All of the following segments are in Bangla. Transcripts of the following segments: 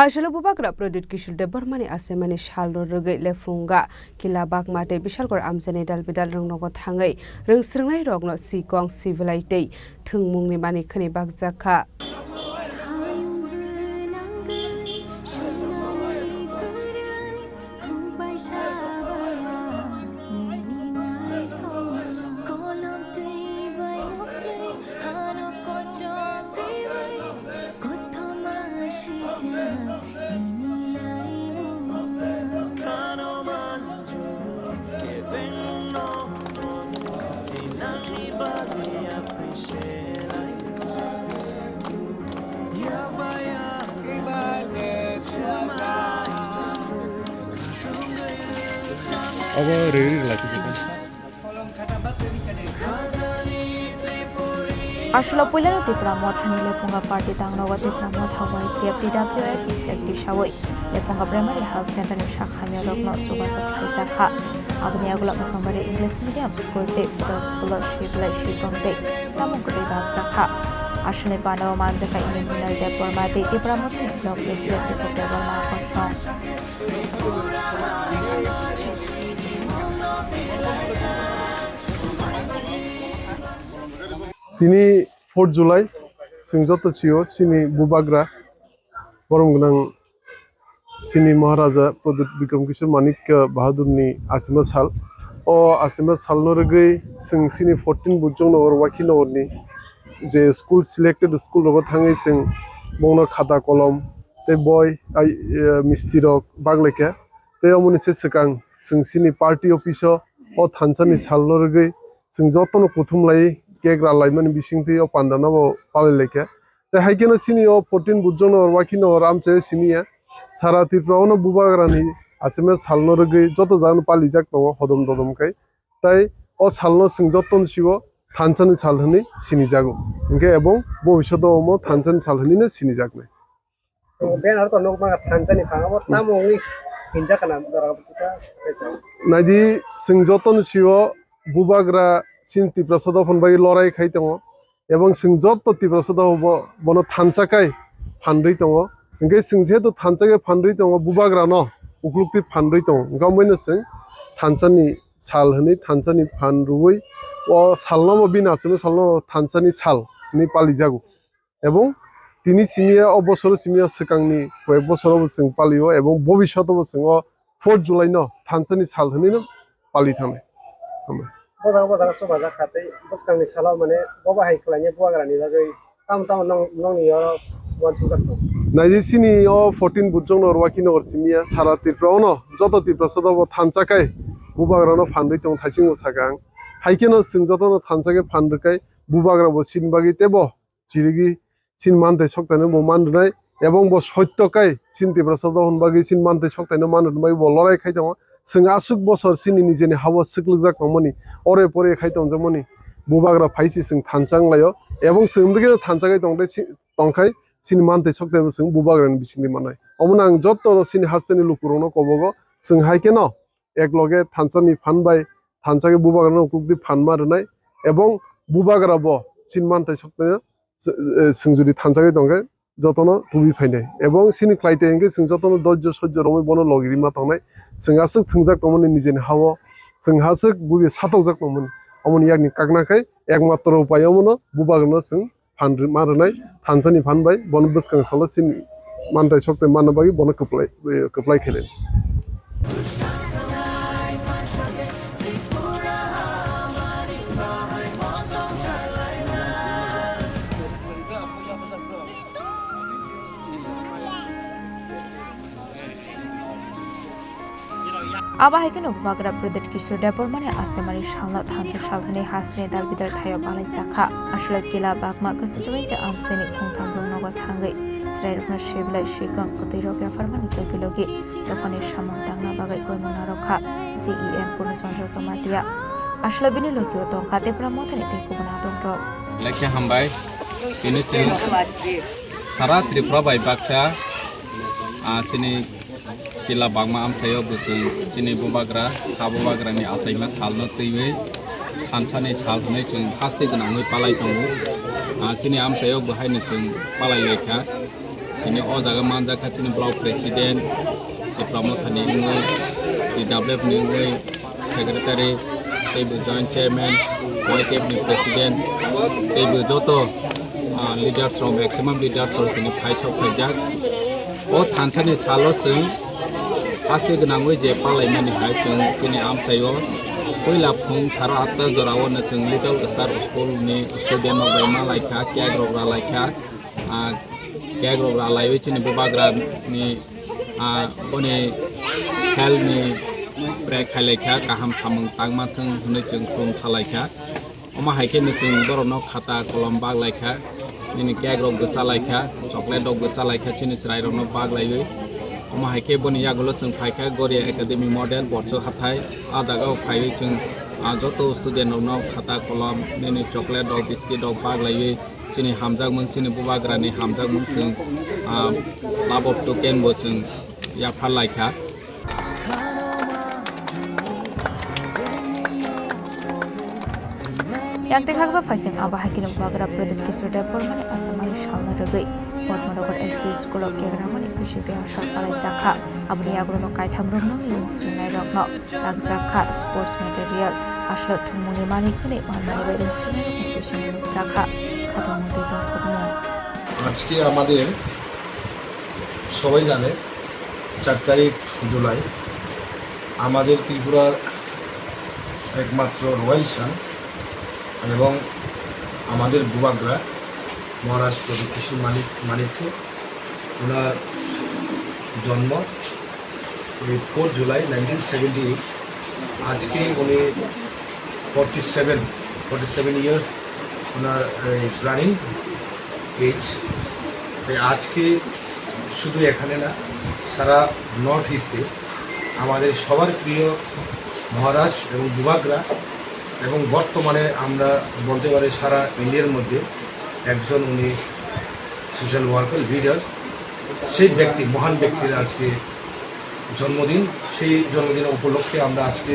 Hashalo Bubakra Prodit Kishul de Burmani Asemani Shaldo Rugai Lefunga, Kila Bakmate Bishalgor Amzane Dalbidal Rungogot Hangai, Rungsringai Rogno Sikong Civilite, Tungmuni Mani Kani Bakzaka. Ashlo Pulano Tipramot Hanile Funga Party Tangroga Tipramot Hawaii TFDWF Effective Shaway, Lefunga Primary Health Center in Shakhamirogno, Zubasok Haizaka, Abniagula Primary English Medium School, Dave, Scholarship, like Shipom Day, Samukude Bazaka, Ashle Bano Manzaka in the Mineral Deporma, Tipramot, Block President Reporter Marco Song. তিনি 4 জুলাই সিংজত ছিও সিনি বুবাগ্রা বরমগনাং সিনি মহারাজা প্রদীপ বিক্রম কিশোর মানিক বাহাদুরনি আसिमा साल ও আसिमा साल নরগৈ সিং সিনি 14 বুজং নগর ওয়াকি নগরনি যে স্কুল সিলেক্টেড স্কুল রগ থাঙ্গৈ সিং বংনো খাতা কলম তে বয় মিস্ত্রিরক বাংলাকে তে অমনি সেসকাং সিং সিনি পার্টি অফিস ও থানসানি साल নরগৈ সিং যতন প্রথমলাই কেগ্রা লাইমান বিসিংতি ও পান্ডানাবো পালাইলেকে তে হাইকেনো সিনি ও 14 বুজং নগর ওয়াকি নগর আমচে সিনিয়া সারা ত্রিপুরানো বুবাগ্রানি আसिमा साल নরগৈ যত জান পালিজাক দङ হদম দদমকাই তাই ও সালনো সিং যতন সিও থানসানি साल হনি সিনি জাগো ইনকে এবং ভবিষ্যৎ ওমো থানসানি साल হনিনে সিনি জাগনে বেন আর তো নকমা থানসানি ফাঙাবো তামংনি হিনজা কানা দরাবুতা নাইদি সিং যতন সিও বুবাগ্রা সিন ত্রিপ্রাসদ ফনবাই লড়াই খাই দङ এবং সিং যত ত্রিপ্রাসদ হবো বনো থানচাকাই ফানরই দङ ইনকে সিং যেহেতু থানচাকে ফানরই দङ বুবাগ্রা ন উকলুকতি ফানরই দङ গামইনো সিং থানসানি साल হনি থানসানি ফানরুই ও সালনম বিনাসিনো সালনো থানসানি साल নি পালিজাগো এবং তিনি সিমিয়া অবসর সিমিয়া সেকাংনি কয়েক বছর সিং পালিও এবং ভবিষ্যৎ সিং 4 জুলাই ন থানসানি साल হনি পালি থামে বদা সবাজা খাতে বসকাংনি সালাও মানে ববা হাই খলাইনে বুয়াগ্রানি লাগৈ তাম নংনি ওয়ানসুগাত নাইজি সিনি ও 14 বুজং নগর ওয়াকি নগর সিমিয়া সারা ত্রিপুরানো যত ত্রিপ্রাসদ থানচাকাই বুবাগ্রানো ফানরই দङ থাইসিংও সাগাং হাইকেনো সিং যতনো থানচাকে ফানরকাই বুবাগ্রাবো সিনবাগি তেবো চিরিগি সিন মানতে সকতাইনো বো মানদনাই এবং বো সত্যকাই সিন ত্রিপ্রাসদ হনবাগি সিন মানতে সকতাইনো মানদনাই বো লড়াই খাই দङ সিং আসুক বছর সিনি নিজেনি হাওয়া সিকলুজাক মনি অরে পরে খাই দङ জমনি বুবাগ্রা ফাইসি সিং থানচাংলাयो এবং সিংদিকে থানচাকাই দংতে তংখাই সিন মানতে সকতাইবো সিং বুবাগ্রানি বিসিনি মানাই অমন আং যত সিনি হাস্তেনি লুকুরনো কবগো সিং হাইকেনো একলগে থানচানি ফানবাই থানচাকে বুবাগ্রানো কুকদি ফানমারনাই এবং বুবাগ্রাবো সিন মানতে সকতাইনো সিং যদি থানচাকে দংখাই যতনো তুবি ফাইনাই এবং সিনি ক্লাইতে এঙ্গে সিং যতনো ধৈর্য সহ্য রমই বনো লগিরিমা তংনাই সিং আসুক থংজাক তমনি নিজেনি হাওয়া সিং হাসুক বুবি সাতকজাক তমনি অমনি ইয়াকনি কাকনাকাই একমাত্র উপায় অমনো বুবাগ্রানো সিং ফানরি মারনাই থানচানি ফানবাই বন বসকাং সালো সিন মানতাই সকতাই মানবাগি বনো কপ্লাই খেলেন Abahaikan Bubagra Prodit Kishor Depormani Asemani Shalno Thansa Shalhani Hasni Dalbidar Thayo Balaisaka Ashla Kila Bakma constituency Amseni Kungtam Nogot Hangai Srairna Shibla Shikang Kotiroga Farman Zokilogi Tofani Shamon Tangna Bagai Koimonarokha CEM Punasondro Somatia Ashla Bini Lokio Tonka Depramotani Kubanaton Ro Lekya Hambai Kinichi Sarat Tripura by Baksha Sini Kila Bagma Amsayo Busung Chini Bubagra Habubagra ni ASIMA SAL no Tiwe Hansani SAL Hone Chung Hasti Gunang Palai Tongu Chini Amsayo Buhai ni Chung Palai Leka ini o jaga manjaka chini block president diploma thani ngoi DWF ni ngoi secretary teibu joint chairman YTF ni president teibu joto leaders from maximum leaders from ini phaisok phaijak o thanchani salo sing pasti gnangoi je palaimani hai chung chini amchayo poila phung sara atta jorao na chung little star school ni student no baima laikha kya grogra laikha kya grogra laiwe chini bubagra ni boni hel ni break khalaikha kaham samung tangma thung hune chung khum salaikha oma haike ni chung borono khata kolom bag laikha ni kya grog gsa laikha chocolate dog gsa laikha chini chrai rono bag laiwe oma haike boni yagulo chung phaikha goria academy model borcho hathai a jaga phaiwe chung joto student no khata kolom ni chocolate dog biscuit dog bag laiwe chini hamjak mung chini bubagra ni hamjak mung chung labop token bo chung ya phal laikha yang tekak za faising aba hakin bagra product kisur dapur mani asamani shalna ragai Portmanogar SB School of Keramani Pishite Ashar Alai Zakha Abni Agrono Kaitam Romno Yung Srinai Rokno Zakha Sports Materials Ashlo Tumuni Mani Kune Mani Wedding Srinai Rokno Pishite Zakha Khatamudi Dotobno আজকে আমাদের সবাই জানে 4 তারিখ জুলাই আমাদের ত্রিপুরার একমাত্র রয়্যাল সান এবং আমাদের বুবাগ্রা মহারাষ্ট্র কৃষি মানিককে ওনার জন্ম 4 জুলাই 1978 আজকে উনি 47 ইয়ার্স ওনার রানিং এজ আজকে শুধু এখানে না সারা নর্থ ইস্টে আমাদের সবার প্রিয় মহারাষ্ট্র এবং বুবাগ্রা এবং বর্তমানে আমরা বলতে পারি সারা ইন্ডিয়ার মধ্যে একজন উনি সোশ্যাল ওয়ার্কার লিডার সেই ব্যক্তি মহান ব্যক্তির আজকে জন্মদিন সেই জন্মদিনের উপলক্ষে আমরা আজকে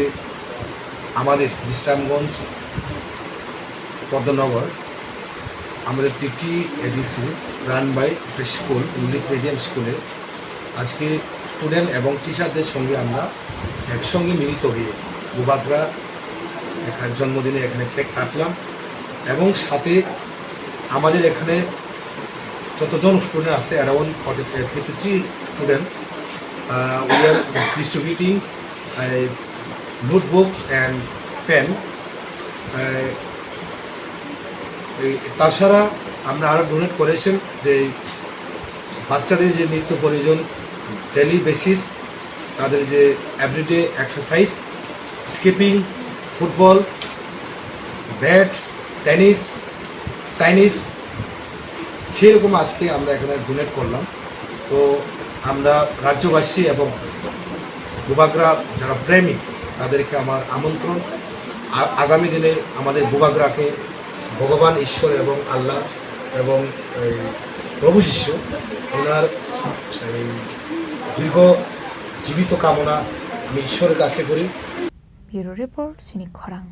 আমাদের বিশ্রামগঞ্জ পদ্মনগর আমাদের 3টি এডিসি রান বাই একটা স্কুল ইংলিশ মিডিয়াম স্কুলে আজকে স্টুডেন্ট এবং টিচারদের সঙ্গে আমরা একসঙ্গে মিলিত হয়ে বুবাগ্রা এখানে জন্মদিনে এখানে কেক কাটলাম এবং সাথে আমাদের এখানে যতজন স্টুডেন্ট আছে around 53 student we are distributing notebooks and pen তাছাড়া আমরা আরও ডোনেট করেছেন যে বাচ্চাদের যে নিত্য প্রয়োজন ডেলি বেসিস তাদের যে everyday exercise skipping football bat tennis Chinese সেরকম আজকে আমরা এখানে ডোনেট করলাম তো আমরা রাজ্যবাসী এবং বুবাগ্রা যারা প্রেমী তাদেরকে আমার আমন্ত্রণ আগামী দিনে আমাদের বুবাগ্রাকে ভগবান ঈশ্বর এবং আল্লাহ এবং প্রভু শিষ্য ওনার দীর্ঘ জীবিত কামনা আমি ঈশ্বরের কাছে করি। Bureau report Sinik খরাং।